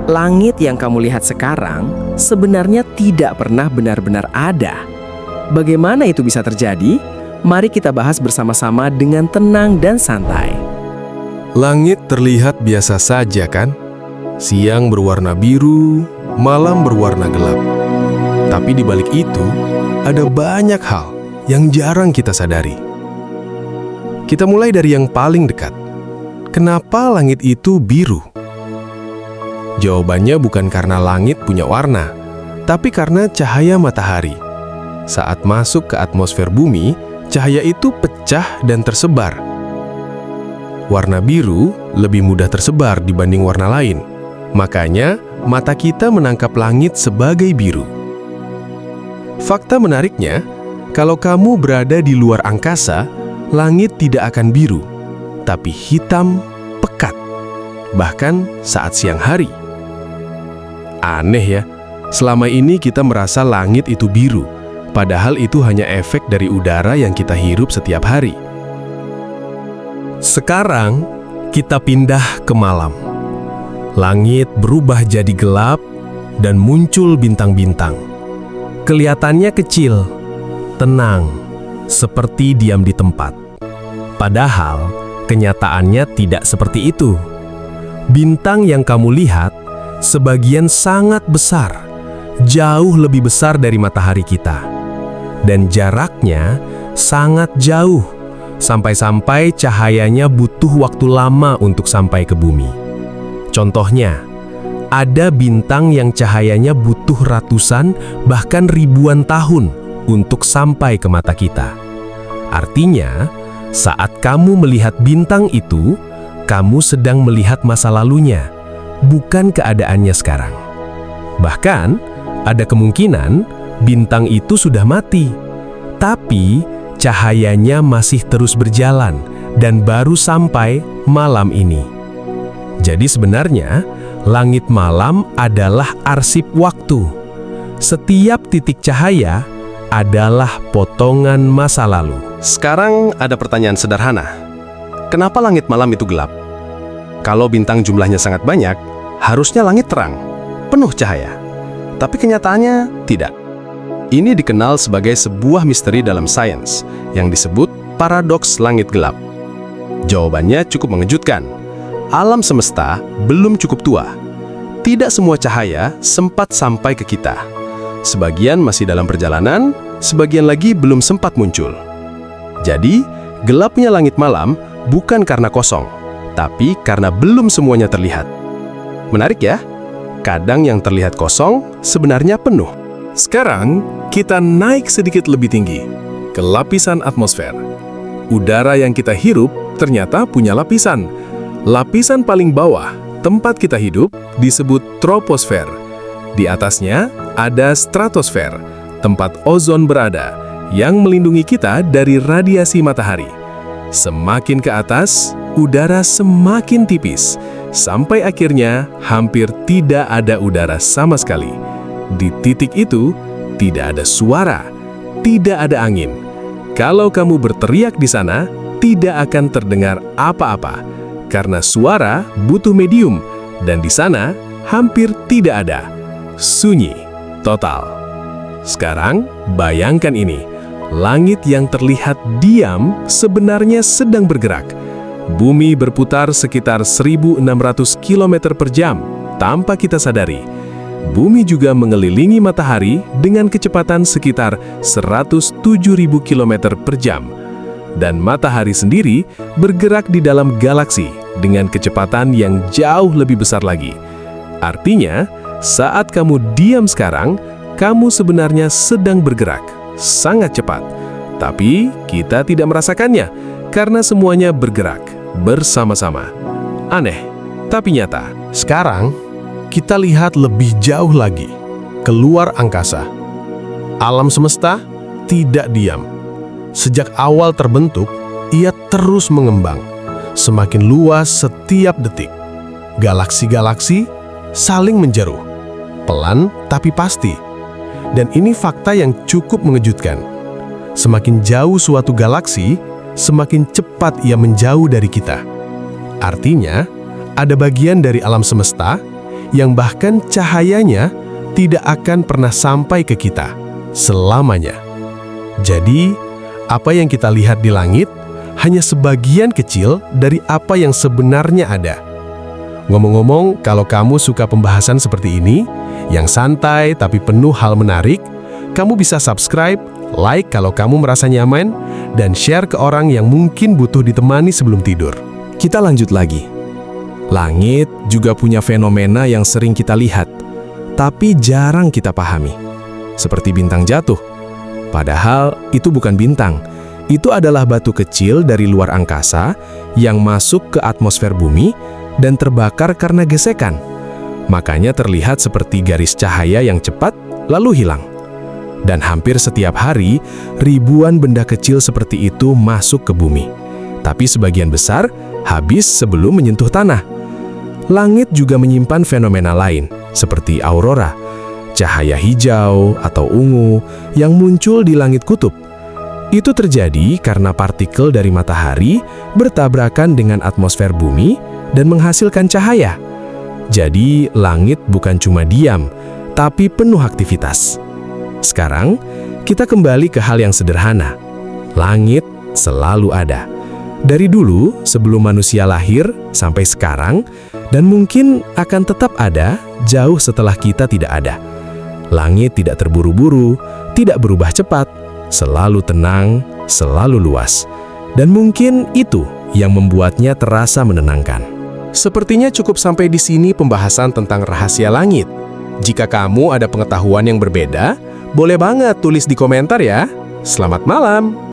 Langit yang kamu lihat sekarang sebenarnya tidak pernah benar-benar ada. Bagaimana itu bisa terjadi? Mari kita bahas bersama-sama dengan tenang dan santai. Langit terlihat biasa saja kan? Siang berwarna biru, malam berwarna gelap. Tapi di balik itu, ada banyak hal yang jarang kita sadari. Kita mulai dari yang paling dekat. Kenapa langit itu biru? Jawabannya bukan karena langit punya warna, tapi karena cahaya matahari. Saat masuk ke atmosfer bumi, cahaya itu pecah dan tersebar. Warna biru lebih mudah tersebar dibanding warna lain. Makanya, mata kita menangkap langit sebagai biru. Fakta menariknya, kalau kamu berada di luar angkasa, langit tidak akan biru, tapi hitam pekat, bahkan saat siang hari. Aneh ya, selama ini kita merasa langit itu biru, padahal itu hanya efek dari udara yang kita hirup setiap hari. Sekarang, kita pindah ke malam. Langit berubah jadi gelap dan muncul bintang-bintang. Kelihatannya kecil, tenang, seperti diam di tempat. Padahal, kenyataannya tidak seperti itu. Bintang yang kamu lihat sebagian sangat besar, jauh lebih besar dari matahari kita. Dan jaraknya sangat jauh, sampai-sampai cahayanya butuh waktu lama untuk sampai ke bumi. Contohnya, ada bintang yang cahayanya butuh ratusan, bahkan ribuan tahun untuk sampai ke mata kita. Artinya, saat kamu melihat bintang itu, kamu sedang melihat masa lalunya, bukan keadaannya sekarang. Bahkan, ada kemungkinan bintang itu sudah mati, tapi cahayanya masih terus berjalan dan baru sampai malam ini. Jadi sebenarnya, langit malam adalah arsip waktu. Setiap titik cahaya adalah potongan masa lalu. Sekarang ada pertanyaan sederhana. Kenapa langit malam itu gelap? Kalau bintang jumlahnya sangat banyak, harusnya langit terang, penuh cahaya. Tapi kenyataannya tidak. Ini dikenal sebagai sebuah misteri dalam sains yang disebut paradoks langit gelap. Jawabannya cukup mengejutkan. Alam semesta belum cukup tua. Tidak semua cahaya sempat sampai ke kita. Sebagian masih dalam perjalanan, sebagian lagi belum sempat muncul. Jadi, gelapnya langit malam bukan karena kosong, tapi karena belum semuanya terlihat. Menarik ya? Kadang yang terlihat kosong sebenarnya penuh. Sekarang, kita naik sedikit lebih tinggi, ke lapisan atmosfer. Udara yang kita hirup ternyata punya lapisan. Lapisan paling bawah, tempat kita hidup, disebut troposfer. Di atasnya ada stratosfer, tempat ozon berada, yang melindungi kita dari radiasi matahari. Semakin ke atas, udara semakin tipis, sampai akhirnya hampir tidak ada udara sama sekali. Di titik itu, tidak ada suara, tidak ada angin. Kalau kamu berteriak di sana, tidak akan terdengar apa-apa, karena suara butuh medium, dan di sana hampir tidak ada. Sunyi, total. Sekarang, bayangkan ini. Langit yang terlihat diam sebenarnya sedang bergerak. Bumi berputar sekitar 1.600 km per jam tanpa kita sadari. Bumi juga mengelilingi matahari dengan kecepatan sekitar 107.000 km per jam. Dan matahari sendiri bergerak di dalam galaksi dengan kecepatan yang jauh lebih besar lagi. Artinya, saat kamu diam sekarang, kamu sebenarnya sedang bergerak sangat cepat. Tapi kita tidak merasakannya karena semuanya bergerak bersama-sama. Aneh, tapi nyata. Sekarang, kita lihat lebih jauh lagi, keluar angkasa. Alam semesta tidak diam. Sejak awal terbentuk, ia terus mengembang, semakin luas setiap detik. Galaksi-galaksi saling menjeruh, pelan tapi pasti. Dan ini fakta yang cukup mengejutkan. Semakin jauh suatu galaksi, semakin cepat ia menjauh dari kita. Artinya, ada bagian dari alam semesta yang bahkan cahayanya tidak akan pernah sampai ke kita selamanya. Jadi, apa yang kita lihat di langit hanya sebagian kecil dari apa yang sebenarnya ada. Ngomong-ngomong, kalau kamu suka pembahasan seperti ini, yang santai tapi penuh hal menarik, kamu bisa subscribe, like kalau kamu merasa nyaman, dan share ke orang yang mungkin butuh ditemani sebelum tidur. Kita lanjut lagi. Langit juga punya fenomena yang sering kita lihat, tapi jarang kita pahami. Seperti bintang jatuh. Padahal itu bukan bintang. Itu adalah batu kecil dari luar angkasa yang masuk ke atmosfer bumi dan terbakar karena gesekan. Makanya terlihat seperti garis cahaya yang cepat lalu hilang. Dan hampir setiap hari, ribuan benda kecil seperti itu masuk ke bumi. Tapi sebagian besar habis sebelum menyentuh tanah. Langit juga menyimpan fenomena lain, seperti aurora, cahaya hijau atau ungu yang muncul di langit kutub. Itu terjadi karena partikel dari matahari bertabrakan dengan atmosfer bumi dan menghasilkan cahaya. Jadi, langit bukan cuma diam, tapi penuh aktivitas. Sekarang, kita kembali ke hal yang sederhana. Langit selalu ada. Dari dulu, sebelum manusia lahir, sampai sekarang, dan mungkin akan tetap ada jauh setelah kita tidak ada. Langit tidak terburu-buru, tidak berubah cepat, selalu tenang, selalu luas. Dan mungkin itu yang membuatnya terasa menenangkan. Sepertinya cukup sampai di sini pembahasan tentang rahasia langit. Jika kamu ada pengetahuan yang berbeda, boleh banget tulis di komentar ya. Selamat malam!